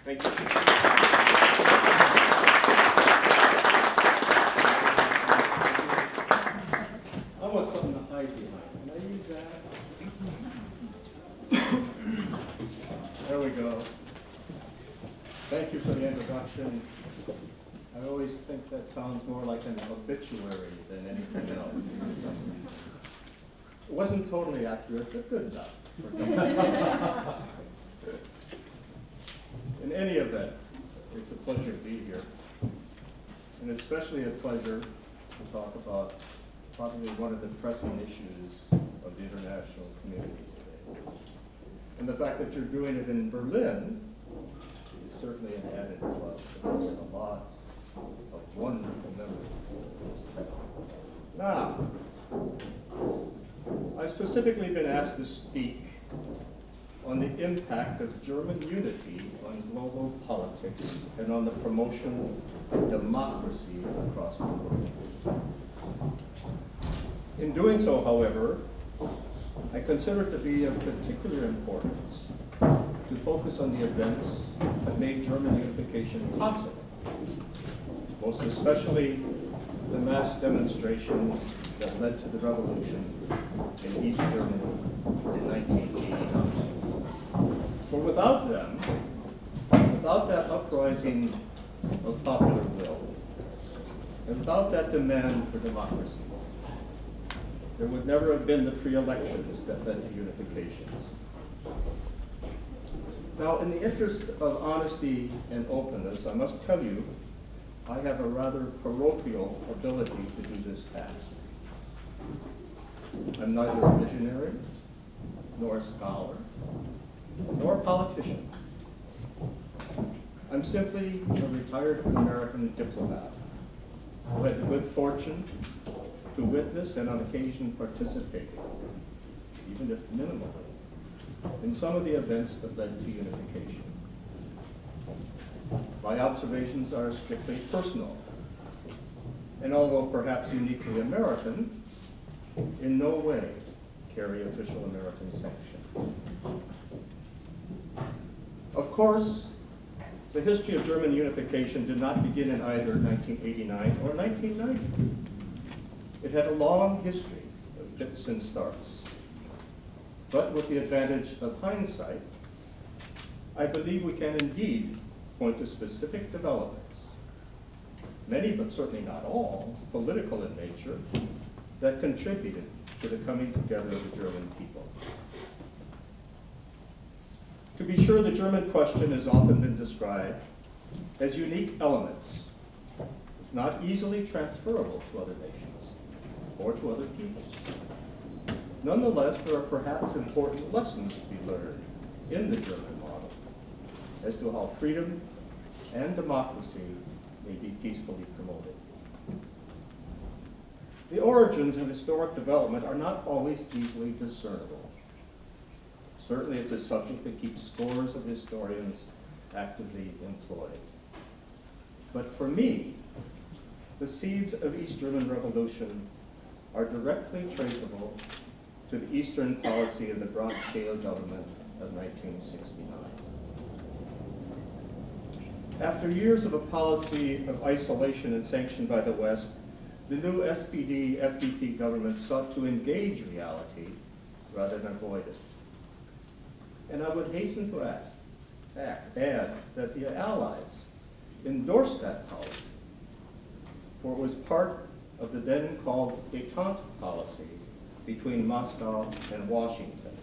Thank you. I want something to hide behind. Can I use that? There we go. Thank you for the introduction. I always think that sounds more like an obituary than anything else. It wasn't totally accurate, but good enough. In any event, it's a pleasure to be here. And especially a pleasure to talk about probably one of the pressing issues of the international community today. And the fact that you're doing it in Berlin is certainly an added plus, because there's a lot of wonderful memories. Now, I've specifically been asked to speak on the impact of German unity on global politics and on the promotion of democracy across the world. In doing so, however, I consider it to be of particular importance to focus on the events that made German unification possible, most especially the mass demonstrations that led to the revolution in East Germany in 1989. For without them, without that uprising of popular will, and without that demand for democracy, there would never have been the free elections that led to unifications. Now, in the interest of honesty and openness, I must tell you, I have a rather parochial ability to do this task. I'm neither a visionary, nor a scholar, nor a politician. I'm simply a retired American diplomat who had the good fortune to witness and on occasion participate, even if minimally, in some of the events that led to unification. My observations are strictly personal, and although perhaps uniquely American, in no way carry official American sanction. Of course, the history of German unification did not begin in either 1989 or 1990. It had a long history of fits and starts. But with the advantage of hindsight, I believe we can indeed point to specific developments, many but certainly not all, political in nature, that contributed to the coming together of the German people. To be sure, the German question has often been described as unique elements. It's not easily transferable to other nations or to other peoples. Nonetheless, there are perhaps important lessons to be learned in the German model as to how freedom and democracy may be peacefully promoted. The origins of historic development are not always easily discernible. Certainly, it's a subject that keeps scores of historians actively employed. But for me, the seeds of East German Revolution are directly traceable to the Eastern policy of the Brandt-Scheel government of 1969. After years of a policy of isolation and sanction by the West, the new SPD-FDP government sought to engage reality rather than avoid it. And I would hasten to add that the Allies endorsed that policy, for it was part of the then called détente policy between Moscow and Washington.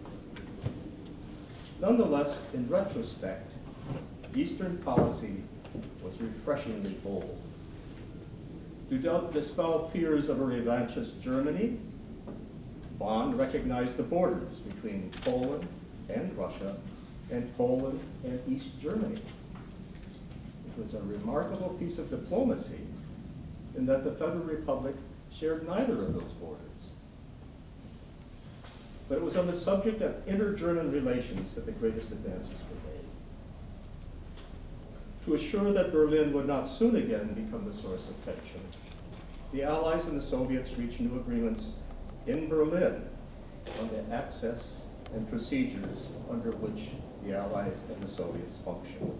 Nonetheless, in retrospect, Eastern policy was refreshingly bold. To dispel fears of a revanchist Germany, Bonn recognized the borders between Poland and Russia, and Poland and East Germany. It was a remarkable piece of diplomacy in that the Federal Republic shared neither of those borders. But it was on the subject of inter-German relations that the greatest advances were made. To assure that Berlin would not soon again become the source of tension, the Allies and the Soviets reached new agreements in Berlin on the access and procedures under which the Allies and the Soviets functioned.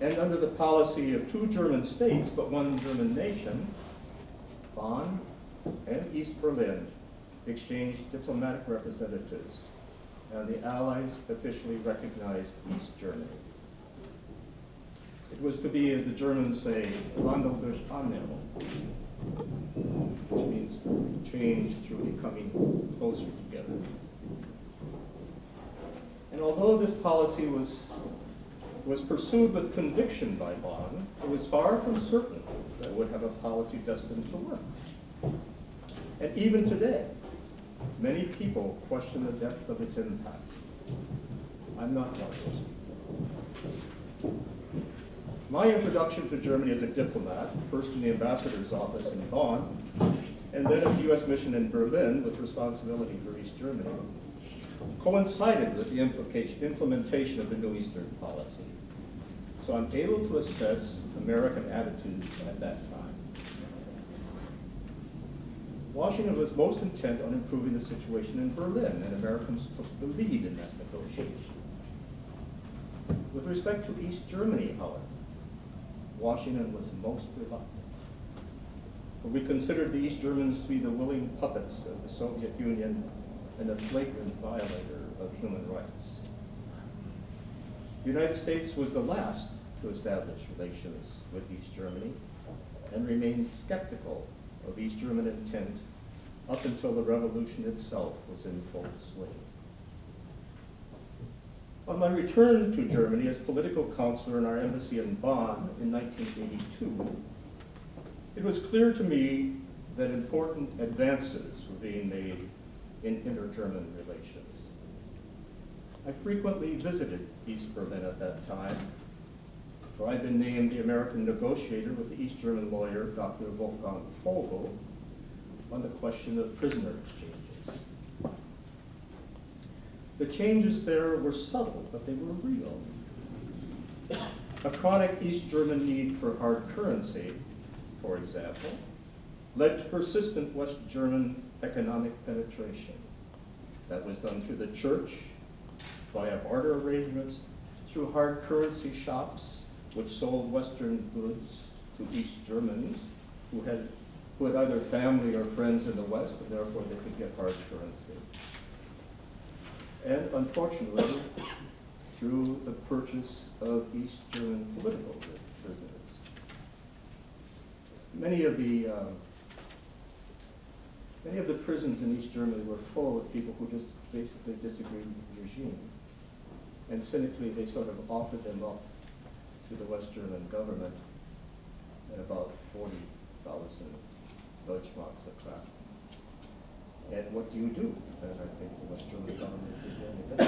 And under the policy of two German states, but one German nation, Bonn and East Berlin exchanged diplomatic representatives, and the Allies officially recognized East Germany. It was to be, as the Germans say, Wandel durch Annäherung, which means change through becoming closer together. And although this policy was pursued with conviction by Bonn, it was far from certain that it would have a policy destined to work. And even today, many people question the depth of its impact. I'm not one of those people. My introduction to Germany as a diplomat, first in the ambassador's office in Bonn, and then at the U.S. mission in Berlin with responsibility for East Germany, coincided with the implementation of the New Eastern policy. So I'm able to assess American attitudes at that time. Washington was most intent on improving the situation in Berlin, and Americans took the lead in that negotiation. With respect to East Germany, however, Washington was most reluctant. For we considered the East Germans to be the willing puppets of the Soviet Union and a flagrant violator of human rights. The United States was the last to establish relations with East Germany and remained skeptical of East German intent up until the revolution itself was in full swing. On my return to Germany as political counselor in our embassy in Bonn in 1982, it was clear to me that important advances were being made in inter-German relations. I frequently visited East Berlin at that time, for I'd been named the American negotiator with the East German lawyer, Dr. Wolfgang Vogel, on the question of prisoner exchanges. The changes there were subtle, but they were real. A chronic East German need for hard currency, for example, led to persistent West German economic penetration. That was done through the church, via barter arrangements, through hard currency shops, which sold Western goods to East Germans who had either family or friends in the West, and therefore they could get hard currency. And unfortunately, through the purchase of East German political prisoners. Many of the prisons in East Germany were full of people who just basically disagreed with the regime. And cynically, they sort of offered them up to the West German government at about 40,000 Deutschmarks a crack. And what do you do? And I think the West German government did that. They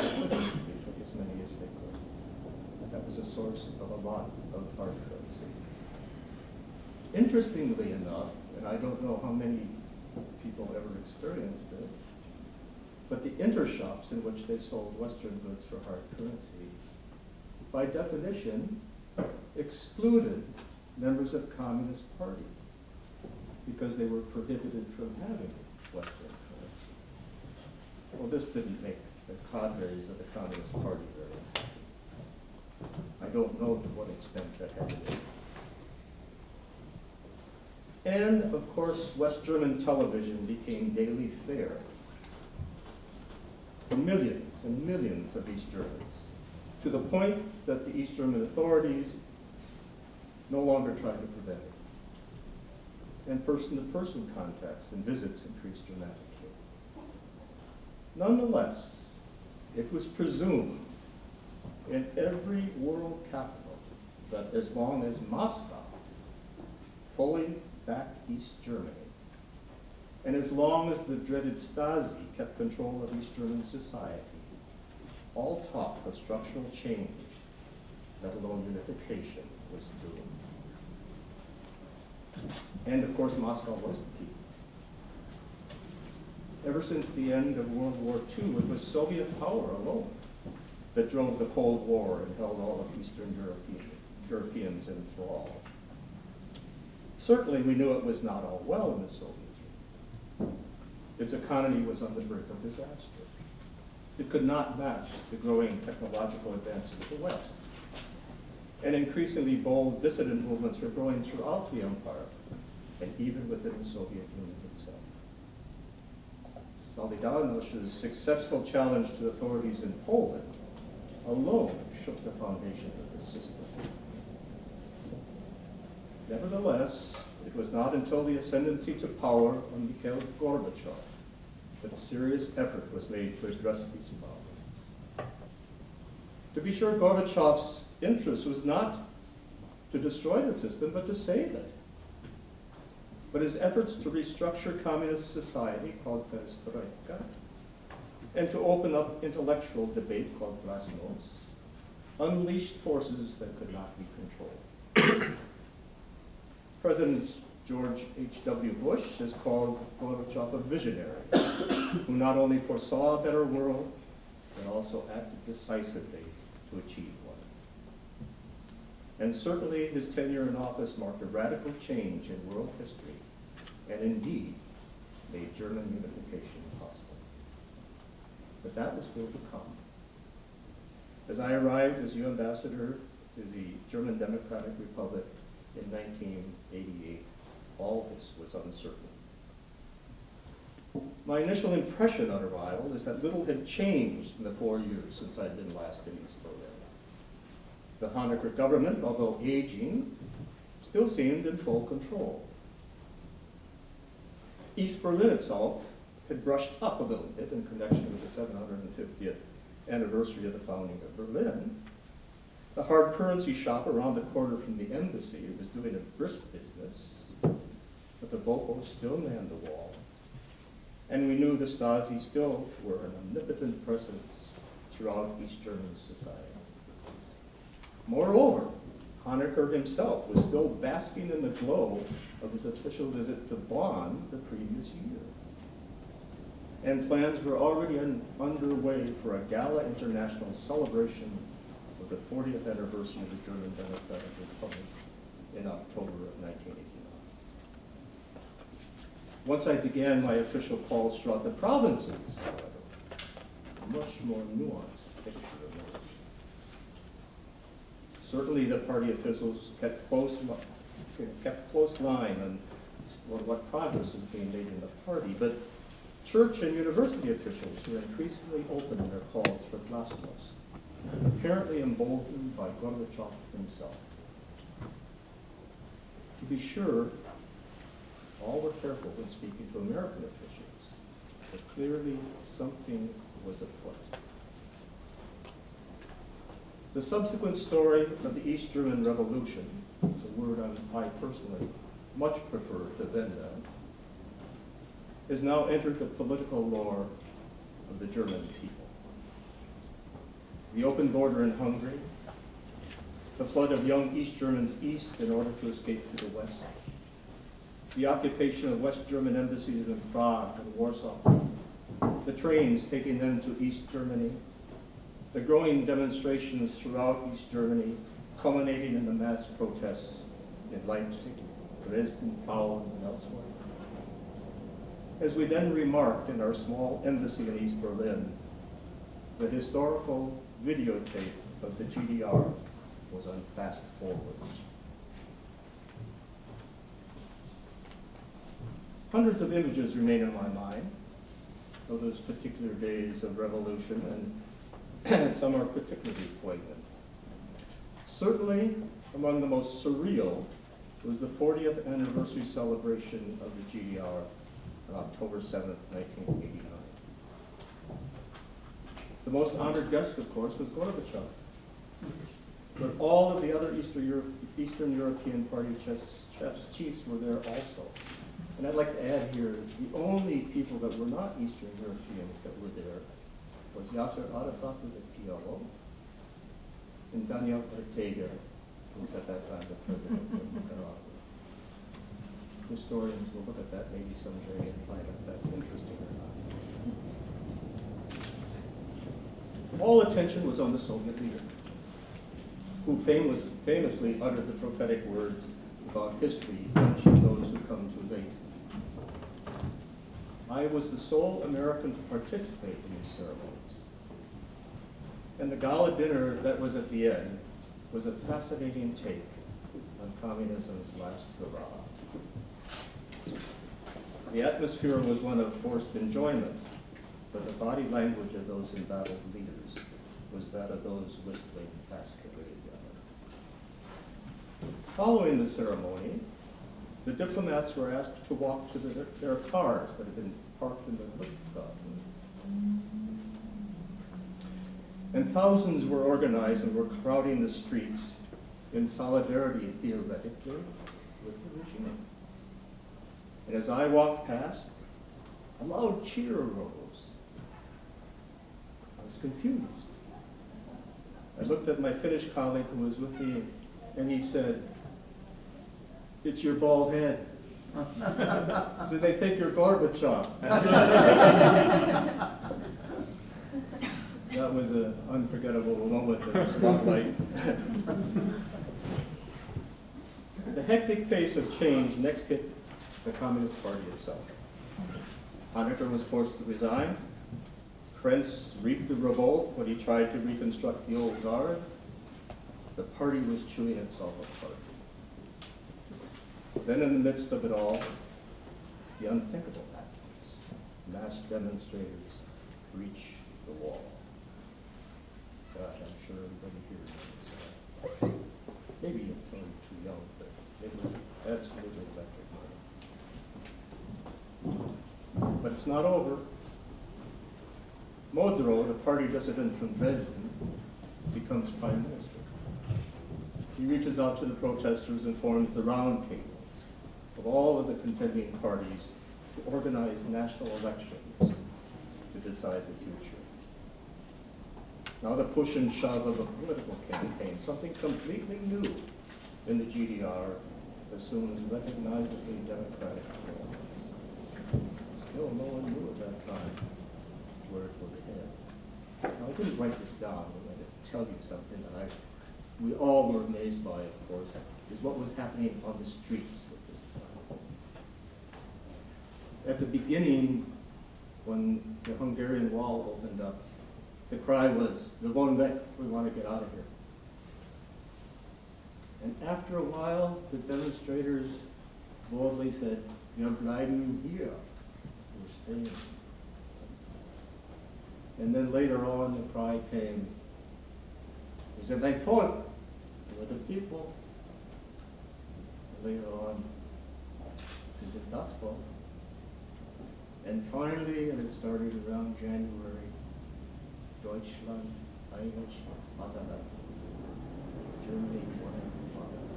took as many as they could. That was a source of a lot of hard currency. Interestingly enough, and I don't know how many people ever experienced this, but the intershops in which they sold Western goods for hard currency, by definition, excluded members of the Communist Party because they were prohibited from having Western currency. Well, this didn't make the cadres of the Communist Party very happy. I don't know to what extent that had to be. And, of course, West German television became daily fare for millions and millions of East Germans, to the point that the East German authorities no longer tried to prevent it. And person-to-person contacts and visits increased dramatically. Nonetheless, it was presumed in every world capital that as long as Moscow fully backed East Germany, and as long as the dreaded Stasi kept control of East German society, all talk of structural change, let alone unification, was doomed. And of course, Moscow was the key. Ever since the end of World War II, it was Soviet power alone that drove the Cold War and held all of Eastern Europeans in thrall. Certainly, we knew it was not all well in the Soviet Union. Its economy was on the brink of disaster. It could not match the growing technological advances of the West. and increasingly bold dissident movements were growing throughout the empire, and even within the Soviet Union itself. Solidarności's successful challenge to authorities in Poland alone shook the foundation of the system. Nevertheless, it was not until the ascendancy to power of Mikhail Gorbachev that serious effort was made to address these problems. To be sure, Gorbachev's interest was not to destroy the system, but to save it. But his efforts to restructure communist society, called perestroika, and to open up intellectual debate, called glasnost, unleashed forces that could not be controlled. President George H.W. Bush has called Gorbachev a visionary, who not only foresaw a better world, but also acted decisively to achieve one. And certainly his tenure in office marked a radical change in world history, and indeed made German unification possible. But that was still to come. As I arrived as U. Ambassador to the German Democratic Republic in 1988, all this was uncertain. My initial impression on arrival is that little had changed in the 4 years since I'd been last in East Berlin. The Honecker government, although aging, still seemed in full control. East Berlin itself had brushed up a little bit in connection with the 750th anniversary of the founding of Berlin. The hard currency shop around the corner from the embassy was doing a brisk business, but the Volpos still manned the wall. And we knew the Stasi still were an omnipotent presence throughout East German society. Moreover, Honecker himself was still basking in the glow of his official visit to Bonn the previous year. And plans were already underway for a gala international celebration of the 40th anniversary of the German Democratic Republic in October of 1989. Once I began my official calls throughout the provinces, however, a much more nuanced picture emerged. Certainly the party officials kept close line on what progress was being made in the party, but church and university officials were increasingly open in their calls for glasnost, apparently emboldened by Gorbachev himself. To be sure, all were careful when speaking to American officials, but clearly something was afoot. The subsequent story of the East German Revolution, it's a word I personally much prefer to Wende, has now entered the political lore of the German people. The open border in Hungary, the flood of young East Germans east in order to escape to the west, the occupation of West German embassies in Prague and Warsaw, the trains taking them to East Germany, the growing demonstrations throughout East Germany, culminating in the mass protests in Leipzig, Dresden, Poland, and elsewhere. As we then remarked in our small embassy in East Berlin, the historical videotape of the GDR was on fast forward. Hundreds of images remain in my mind of those particular days of revolution, and some are particularly poignant. Certainly, among the most surreal was the 40th anniversary celebration of the GDR on October 7th, 1989. The most honored guest, of course, was Gorbachev. But all of the other Eastern European party chiefs were there also. And I'd like to add here, the only people that were not Eastern Europeans that were there was Yasser Arafat of the PLO and Daniel Ortega, who was at that time the president of Nicaragua. Historians will look at that maybe someday and find out if that's interesting or not. All attention was on the Soviet leader, who famously uttered the prophetic words about history punishing those who come too late. I was the sole American to participate in these ceremonies. And the gala dinner that was at the end was a fascinating take on communism's last hurrah. The atmosphere was one of forced enjoyment, but the body language of those embattled leaders was that of those whistling past the graveyard. Following the ceremony, the diplomats were asked to walk to their cars that had been parked in the whist garden. And thousands were organized and were crowding the streets in solidarity, theoretically, with the regime. And as I walked past, a loud cheer arose. I was confused. I looked at my Finnish colleague who was with me, and he said, "It's your bald head." So they think you're Gorbachev. That was an unforgettable moment in the spotlight. The hectic pace of change next hit the Communist Party itself. Honecker was forced to resign. Krentz reaped the revolt when he tried to reconstruct the old guard. The party was chewing itself apart. Then in the midst of it all, the unthinkable happens. Mass demonstrators breach the wall. Gosh, I'm sure everybody here knows that. Maybe it's only too young, but it was absolutely electric moment. But it's not over. Modro, the party dissident from Dresden, becomes prime minister. He reaches out to the protesters and forms the round table of all of the contending parties to organize national elections to decide the future. Now the push and shove of a political campaign, something completely new in the GDR, assumes recognizably democratic forms. Still, no one knew at that time where it would head. Now, I didn't write this down. I'm going to tell you something that we all were amazed by, of course, is what was happening on the streets at this time. At the beginning, when the Hungarian wall opened up, the cry was, "Wir wollen weg," we want to get out of here. And after a while, the demonstrators boldly said, "Wir bleiben hier," we're staying. And then later on, the cry came, "Wir sind ein Volk," we're the people. And later on, "Wir sind das Volk." And finally, and it started around January, Deutschland, Einheit, Vaterland. Germany, one Fatherland.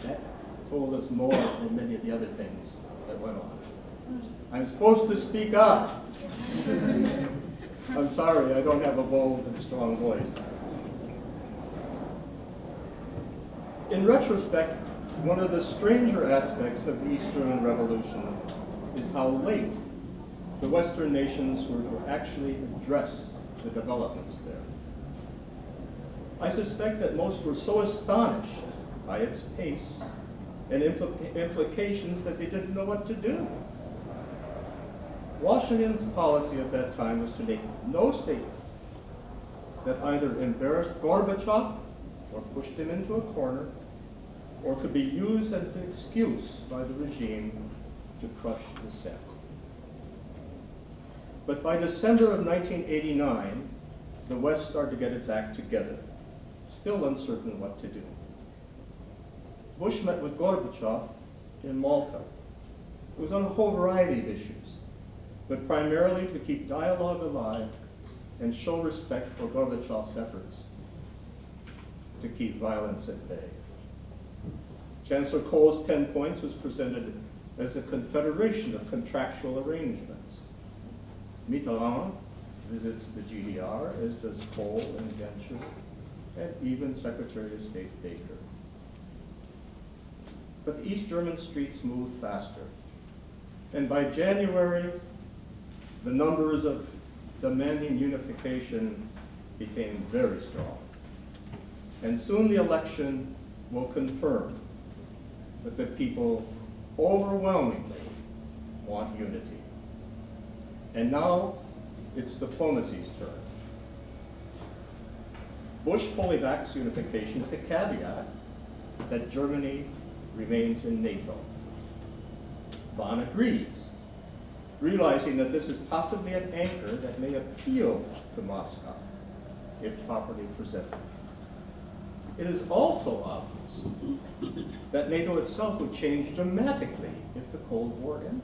That told us more than many of the other things that went on. I'm supposed to speak up. I'm sorry, I don't have a bold and strong voice. In retrospect, one of the stranger aspects of the East German Revolution is how late the Western nations were to actually address the developments there. I suspect that most were so astonished by its pace and implications that they didn't know what to do. Washington's policy at that time was to make no statement that either embarrassed Gorbachev or pushed him into a corner, or could be used as an excuse by the regime to crush dissent. But by December of 1989, the West started to get its act together, still uncertain what to do. Bush met with Gorbachev in Malta. It was on a whole variety of issues, but primarily to keep dialogue alive and show respect for Gorbachev's efforts to keep violence at bay. Chancellor Kohl's 10 points was presented as a confederation of contractual arrangements. Mitterrand visits the GDR, as does Kohl and Genscher, and even Secretary of State Baker. But the East German streets moved faster. And by January, the numbers of demanding unification became very strong. And soon the election will confirm that the people overwhelmingly want unity. And now it's diplomacy's turn. Bush fully backs unification with the caveat that Germany remains in NATO. Bonn agrees, realizing that this is possibly an anchor that may appeal to Moscow if properly presented. It is also obvious that NATO itself would change dramatically if the Cold War ended.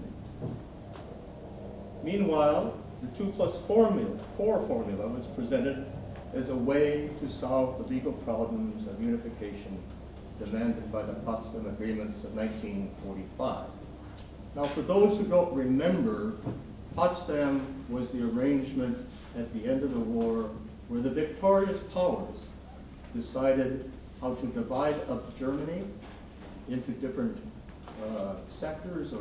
Meanwhile, the 2+4 formula was presented as a way to solve the legal problems of unification demanded by the Potsdam Agreements of 1945. Now, for those who don't remember, Potsdam was the arrangement at the end of the war where the victorious powers decided how to divide up Germany into different sectors or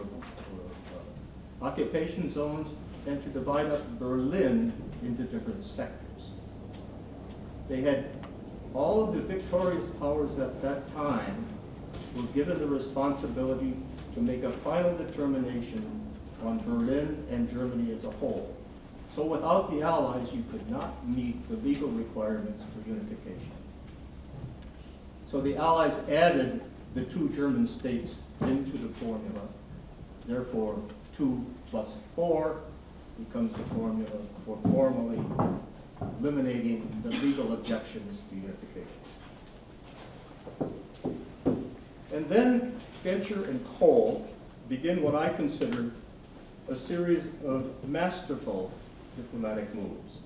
occupation zones, and to divide up Berlin into different sectors. They had all of the victorious powers at that time were given the responsibility to make a final determination on Berlin and Germany as a whole. So without the Allies, you could not meet the legal requirements for unification. So the Allies added the two German states into the formula. Therefore, 2+4 becomes the formula for formally eliminating the legal objections to unification. And then Genscher and Kohl begin what I consider a series of masterful diplomatic moves,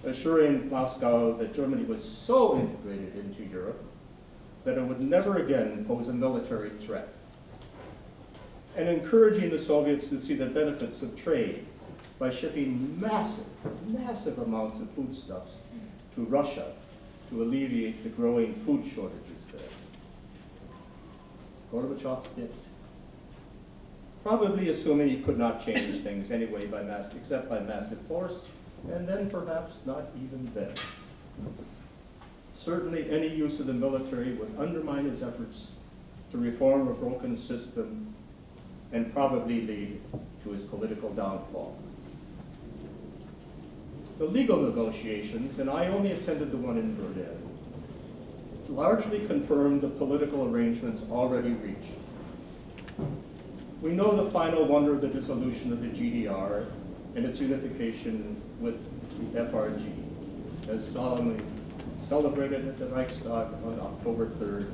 assuring Moscow that Germany was so integrated into Europe that it would never again pose a military threat, and encouraging the Soviets to see the benefits of trade by shipping massive amounts of foodstuffs to Russia to alleviate the growing food shortages there. Gorbachev did, probably assuming he could not change things anyway except by massive force, and then perhaps not even then. Certainly any use of the military would undermine his efforts to reform a broken system and probably lead to his political downfall. The legal negotiations, and I only attended the one in Berlin, largely confirmed the political arrangements already reached. We know the final wonder of the dissolution of the GDR and its unification with the FRG, as solemnly celebrated at the Reichstag on October 3rd,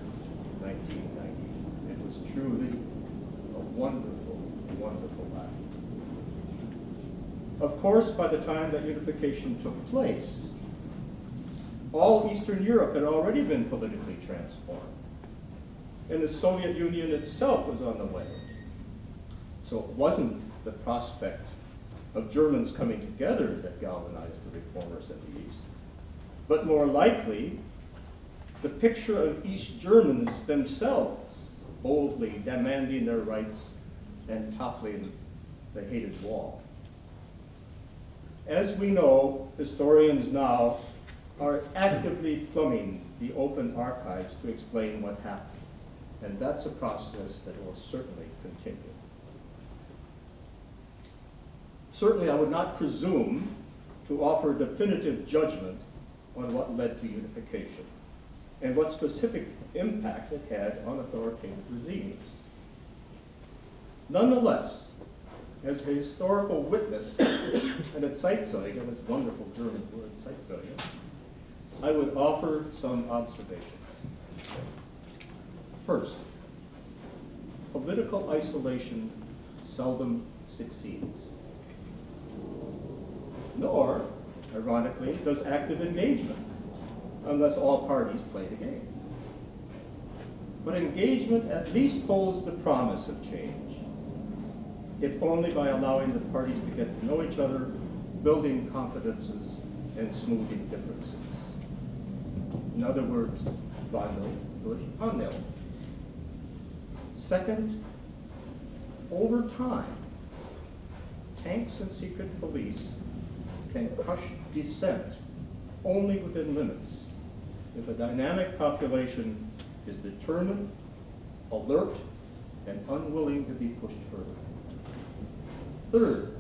1990. It was truly a wonderful, wonderful act. Of course, by the time that unification took place, all Eastern Europe had already been politically transformed, and the Soviet Union itself was on the way. So it wasn't the prospect of Germans coming together that galvanized the reformers in the East, but more likely, the picture of East Germans themselves boldly demanding their rights and toppling the hated wall. As we know, historians now are actively plumbing the open archives to explain what happened, and that's a process that will certainly continue. Certainly, I would not presume to offer definitive judgment on what led to unification and what specific impact it had on authoritative regimes. Nonetheless, as a historical witness and a Zeitzeuge, this wonderful German word, Zeitzeuge, I would offer some observations. First, political isolation seldom succeeds. Nor, ironically, does active engagement, unless all parties play the game. But engagement at least holds the promise of change, if only by allowing the parties to get to know each other, building confidences, and smoothing differences. In other words, Wandel durch Annäherung. Second, over time, tanks and secret police can crush dissent only within limits if a dynamic population is determined, alert, and unwilling to be pushed further. Third,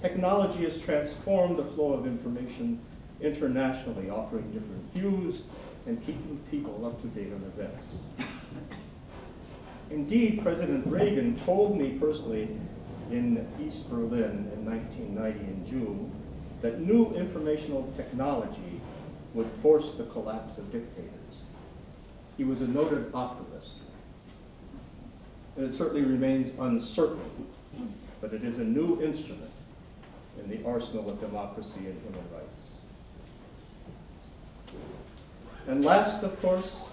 technology has transformed the flow of information internationally, offering different views and keeping people up to date on events. Indeed, President Reagan told me personally in East Berlin in 1990 in June that new informational technology would force the collapse of dictators. He was a noted optimist. And it certainly remains uncertain, but it is a new instrument in the arsenal of democracy and human rights. And last, of course,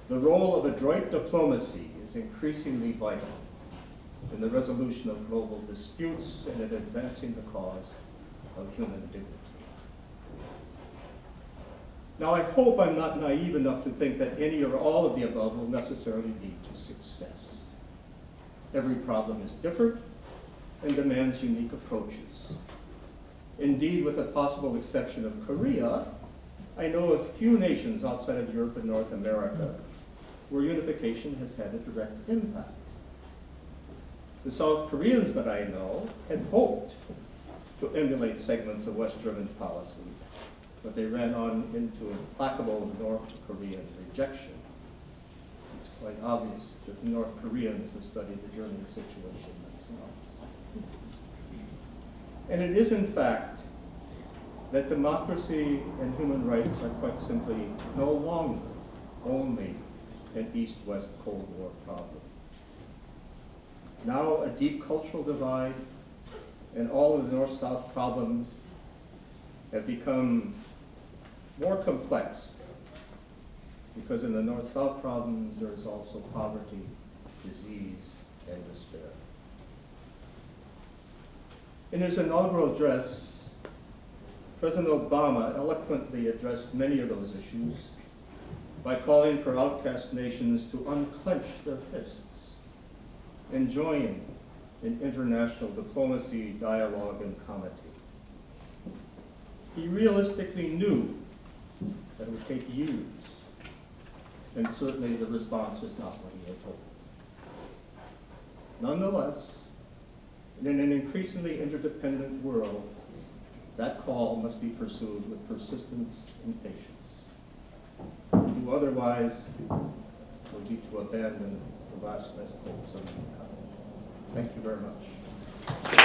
the role of adroit diplomacy is increasingly vital in the resolution of global disputes and in advancing the cause of human dignity. Now, I hope I'm not naive enough to think that any or all of the above will necessarily lead to success. Every problem is different and demands unique approaches. Indeed, with the possible exception of Korea, I know of few nations outside of Europe and North America where unification has had a direct impact. The South Koreans that I know had hoped to emulate segments of West German policy, but they ran on into implacable North Korean rejection. It's quite obvious that the North Koreans have studied the German situation themselves. And it is, in fact, that democracy and human rights are quite simply no longer only an East-West Cold War problem. Now a deep cultural divide and all of the North-South problems have become more complex because in the North-South problems there is also poverty, disease, and despair. In his inaugural address, President Obama eloquently addressed many of those issues by calling for outcast nations to unclench their fists and join in international diplomacy, dialogue, and comity. He realistically knew that it would take years, and certainly the response is not what he had hoped. Nonetheless, in an increasingly interdependent world, that call must be pursued with persistence and patience. To do otherwise would be to abandon the last best hopes of mankind. Thank you very much.